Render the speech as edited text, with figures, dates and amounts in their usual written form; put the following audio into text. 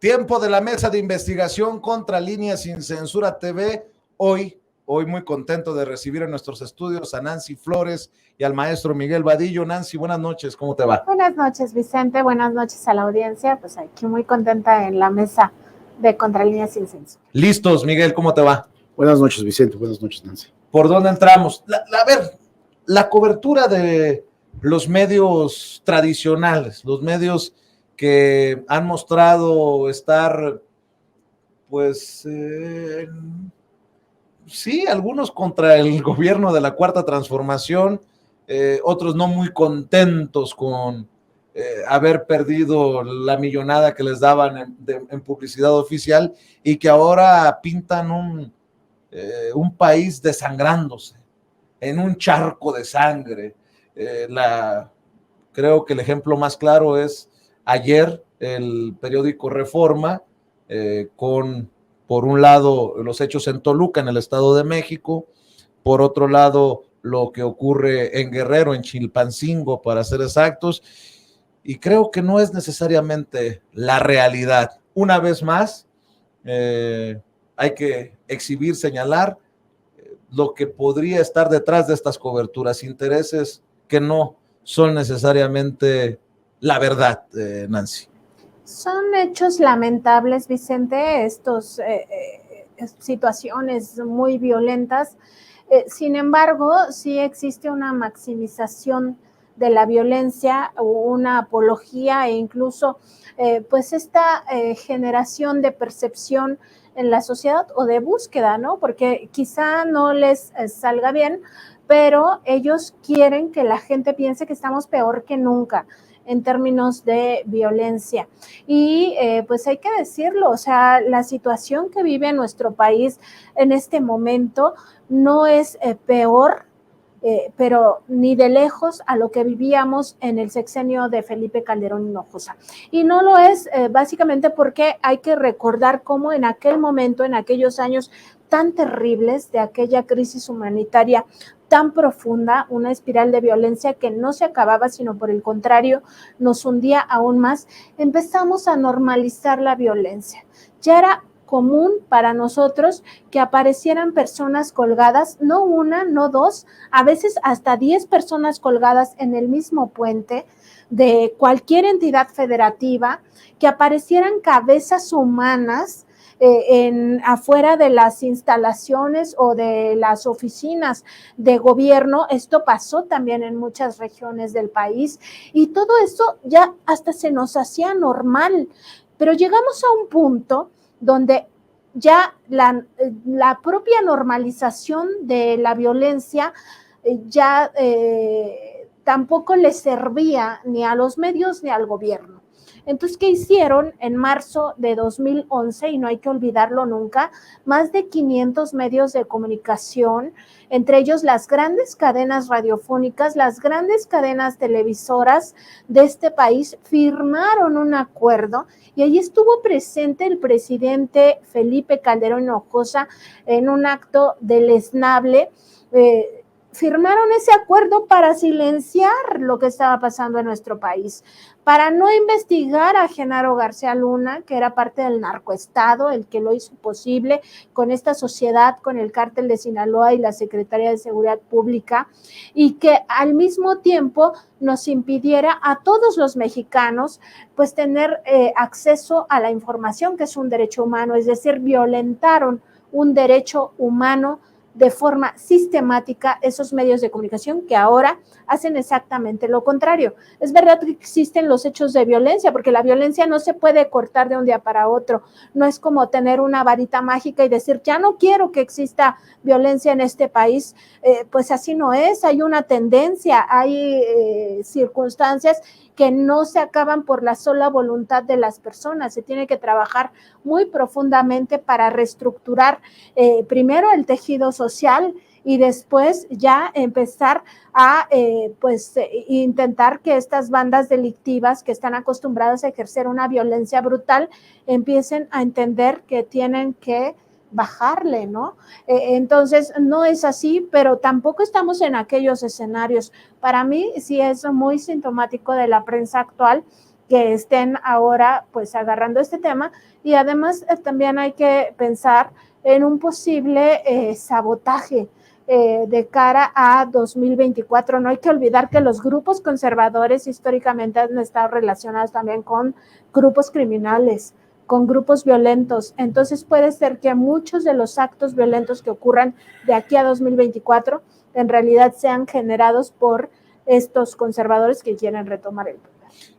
Tiempo de la mesa de investigación contra Línea Sin Censura TV. Hoy muy contento de recibir en nuestros estudios a Nancy Flores y al maestro Miguel Vadillo. Nancy, buenas noches, ¿cómo te va? Buenas noches, Vicente, buenas noches a la audiencia. Pues aquí muy contenta en la mesa de Contra Línea Sin Censura. Listos, Miguel, ¿cómo te va? Buenas noches, Vicente, buenas noches, Nancy. ¿Por dónde entramos? A ver, la cobertura de los medios tradicionales, los medios que han mostrado estar, pues, sí, algunos contra el gobierno de la Cuarta Transformación, otros no muy contentos con haber perdido la millonada que les daban en publicidad oficial y que ahora pintan un país desangrándose, en un charco de sangre. Creo que el ejemplo más claro es ayer el periódico Reforma, por un lado, los hechos en Toluca, en el Estado de México, por otro lado, lo que ocurre en Guerrero, en Chilpancingo, para ser exactos, y creo que no es necesariamente la realidad. Una vez más, hay que exhibir, señalar lo que podría estar detrás de estas coberturas, intereses que no son necesariamente la verdad, Nancy. Son hechos lamentables, Vicente, estos situaciones muy violentas. Sin embargo, sí existe una maximización de la violencia, una apología e incluso pues esta generación de percepción en la sociedad o de búsqueda, ¿no? Porque quizá no les salga bien, pero ellos quieren que la gente piense que estamos peor que nunca en términos de violencia. Y pues hay que decirlo, o sea, la situación que vive nuestro país en este momento no es peor, pero ni de lejos a lo que vivíamos en el sexenio de Felipe Calderón Hinojosa. Y no lo es básicamente porque hay que recordar cómo en aquel momento, en aquellos años tan terribles de aquella crisis humanitaria tan profunda, una espiral de violencia que no se acababa, sino por el contrario, nos hundía aún más, empezamos a normalizar la violencia. Ya era común para nosotros que aparecieran personas colgadas, no una, no dos, a veces hasta 10 personas colgadas en el mismo puente de cualquier entidad federativa, que aparecieran cabezas humanas afuera de las instalaciones o de las oficinas de gobierno. Esto pasó también en muchas regiones del país y todo eso ya hasta se nos hacía normal, pero llegamos a un punto donde ya la propia normalización de la violencia ya tampoco le servía ni a los medios ni al gobierno. Entonces, ¿qué hicieron? En marzo de 2011, y no hay que olvidarlo nunca, más de 500 medios de comunicación, entre ellos las grandes cadenas radiofónicas, las grandes cadenas televisoras de este país, firmaron un acuerdo y allí estuvo presente el presidente Felipe Calderón Hinojosa en un acto deleznable. Firmaron ese acuerdo para silenciar lo que estaba pasando en nuestro país, para no investigar a Genaro García Luna, que era parte del narcoestado, el que lo hizo posible con esta sociedad, con el cártel de Sinaloa y la Secretaría de Seguridad Pública, y que al mismo tiempo nos impidiera a todos los mexicanos pues tener acceso a la información, que es un derecho humano, es decir, violentaron un derecho humano de forma sistemática esos medios de comunicación que ahora hacen exactamente lo contrario. Es verdad que existen los hechos de violencia, porque la violencia no se puede cortar de un día para otro. No es como tener una varita mágica y decir, ya no quiero que exista violencia en este país. Pues así no es, hay una tendencia, hay circunstancias que no se acaban por la sola voluntad de las personas. Se tiene que trabajar muy profundamente para reestructurar primero el tejido social y después ya empezar a intentar que estas bandas delictivas que están acostumbradas a ejercer una violencia brutal empiecen a entender que tienen que bajarle, ¿no? Entonces, no es así, pero tampoco estamos en aquellos escenarios. Para mí sí es muy sintomático de la prensa actual que estén ahora pues agarrando este tema, y además también hay que pensar en un posible sabotaje de cara a 2024. No hay que olvidar que los grupos conservadores históricamente han estado relacionados también con grupos criminales, con grupos violentos. Entonces puede ser que muchos de los actos violentos que ocurran de aquí a 2024 en realidad sean generados por estos conservadores que quieren retomar el poder.